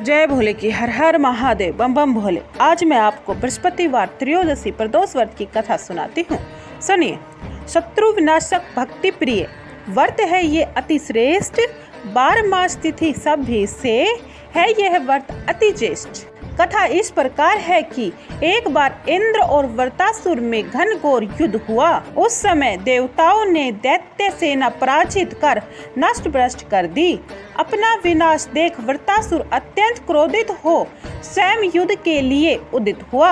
जय भोले की हर हर महादेव बम बम भोले। आज मैं आपको बृहस्पतिवार त्रयोदशी प्रदोष व्रत की कथा सुनाती हूँ। सुनिए। शत्रु विनाशक भक्ति प्रिय व्रत है ये अति श्रेष्ठ, 12 मास तिथि सब भी से है यह व्रत अति ज्येष्ठ। कथा इस प्रकार है कि एक बार इंद्र और वृत्रासुर में घनघोर युद्ध हुआ। उस समय देवताओं ने दैत्य सेना पराजित कर नष्ट भ्रष्ट कर दी। अपना विनाश देख वृत्रासुर अत्यंत क्रोधित हो स्वयं युद्ध के लिए उदित हुआ।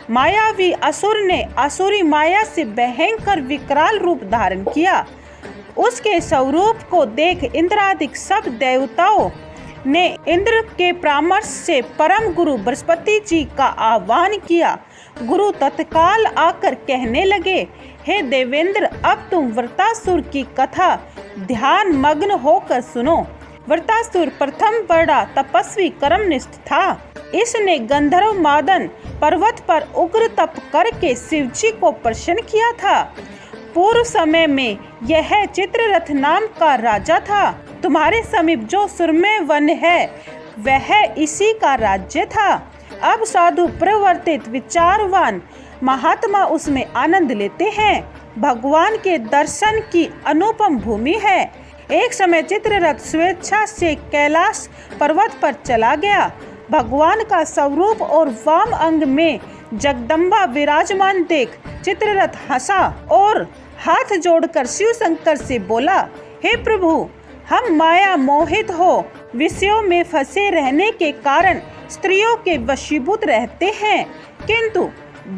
मायावी असुर ने असुरी माया से भयंकर विकराल रूप धारण किया। उसके स्वरूप को देख इंद्रादिक सब देवताओं ने इंद्र के परामर्श से परम गुरु बृहस्पति जी का आह्वान किया। गुरु तत्काल आकर कहने लगे, हे देवेंद्र, अब तुम वृत्रासुर की कथा ध्यान मग्न होकर सुनो। वृत्रासुर प्रथम बड़ा तपस्वी कर्मनिष्ठ था। इसने गंधर्व मादन पर्वत पर उग्र तप करके शिवजी को प्रसन्न किया था। पूर्व समय में यह चित्ररथ नाम का राजा था। तुम्हारे समीप जो सुरम्य वन है वह इसी का राज्य था। अब साधु प्रवर्तित विचारवान महात्मा उसमें आनंद लेते हैं। भगवान के दर्शन की अनुपम भूमि है। एक समय चित्ररथ स्वेच्छा से कैलाश पर्वत पर चला गया। भगवान का स्वरूप और वाम अंग में जगदम्बा विराजमान देख चित्ररथ हंसा और हाथ जोड़कर शिव शंकर से बोला, हे प्रभु, हम माया मोहित हो विषयों में फंसे रहने के कारण स्त्रियों के वशीभूत रहते हैं, किंतु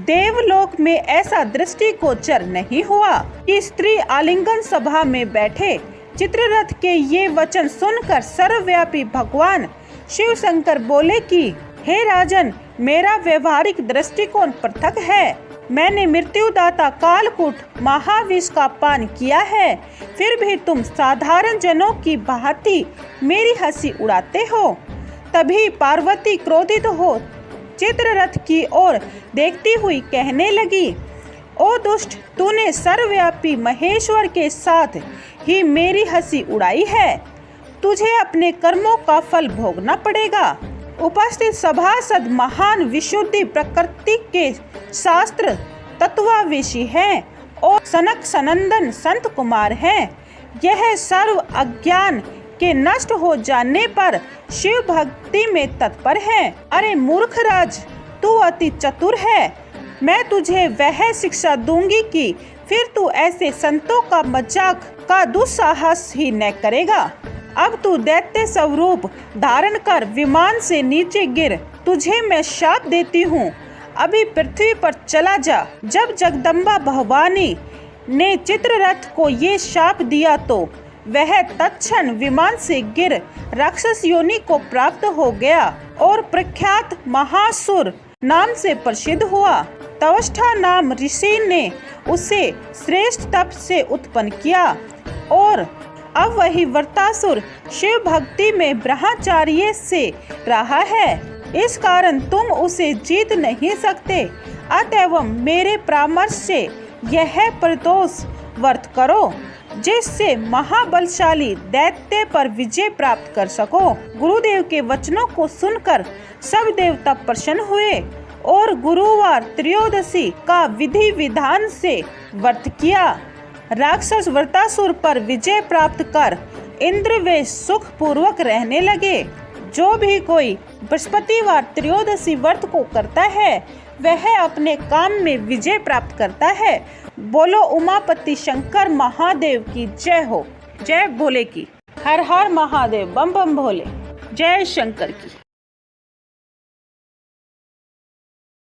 देवलोक में ऐसा दृष्टिगोचर नहीं हुआ कि स्त्री आलिंगन सभा में बैठे। चित्ररथ के ये वचन सुनकर सर्वव्यापी भगवान शिव शंकर बोले कि हे राजन, मेरा व्यवहारिक दृष्टिकोण पृथक है। मैंने मृत्युदाता कालकूट महाविष का पान किया है, फिर भी तुम साधारण जनों की भांति मेरी हंसी उड़ाते हो। तभी पार्वती क्रोधित हो चित्ररथ की ओर देखती हुई कहने लगी, ओ दुष्ट, तूने सर्वव्यापी महेश्वर के साथ ही मेरी हंसी उड़ाई है। तुझे अपने कर्मों का फल भोगना पड़ेगा। उपस्थित सभासद महान विशुद्धि प्रकृति के शास्त्र तत्वावेशी हैं और सनक सनंदन संत कुमार हैं। यह सर्व अज्ञान के नष्ट हो जाने पर शिव भक्ति में तत्पर है। अरे मूर्ख राज, तू अति चतुर है। मैं तुझे वह शिक्षा दूंगी कि फिर तू ऐसे संतों का मजाक का दुस्साहस ही न करेगा। अब तू दैत्य स्वरूप धारण कर विमान से नीचे गिर। तुझे मैं शाप देती हूँ, अभी पृथ्वी पर चला जा। जब जगदम्बा भवानी ने चित्ररथ को ये शाप दिया तो वह तत्क्षण विमान से गिर राक्षस योनि को प्राप्त हो गया और प्रख्यात महासुर नाम से प्रसिद्ध हुआ। तवष्ठा नाम ऋषि ने उसे श्रेष्ठ तप से उत्पन्न किया और अब वही वृत्रासुर शिव भक्ति में ब्रह्मचार्य से रहा है। इस कारण तुम उसे जीत नहीं सकते। अतएव मेरे परामर्श से यह प्रदोष व्रत करो, जिससे महाबलशाली दैत्य पर विजय प्राप्त कर सको। गुरुदेव के वचनों को सुनकर सब देवता प्रसन्न हुए और गुरुवार त्रयोदशी का विधि विधान से व्रत किया। राक्षस वृत्रासुर पर विजय प्राप्त कर इंद्र वे सुख पूर्वक रहने लगे। जो भी कोई बृहस्पतिवार त्रयोदशी व्रत को करता है वह अपने काम में विजय प्राप्त करता है। बोलो उमापति शंकर महादेव की जय हो। जय भोले की हर हर महादेव बम बम भोले। जय शंकर की।